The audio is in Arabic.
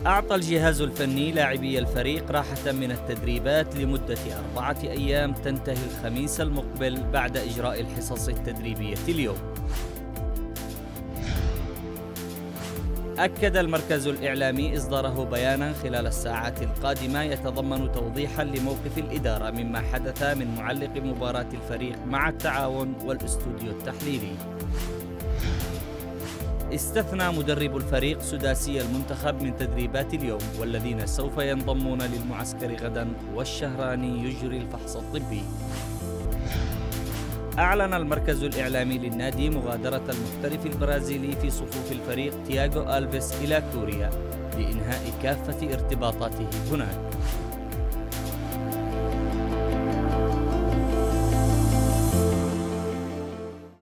أعطى الجهاز الفني لاعبي الفريق راحة من التدريبات لمدة 4 أيام تنتهي الخميس المقبل بعد إجراء الحصص التدريبية اليوم. أكد المركز الإعلامي إصداره بياناً خلال الساعات القادمة يتضمن توضيحاً لموقف الإدارة مما حدث من معلق مباراة الفريق مع التعاون والاستوديو التحليلي. استثنى مدرب الفريق سداسي المنتخب من تدريبات اليوم، والذين سوف ينضمون للمعسكر غداً والشهراني يجري الفحص الطبي. أعلن المركز الإعلامي للنادي مغادرة المحترف البرازيلي في صفوف الفريق تياغو ألفيس إلى كوريا لإنهاء كافة ارتباطاته هناك.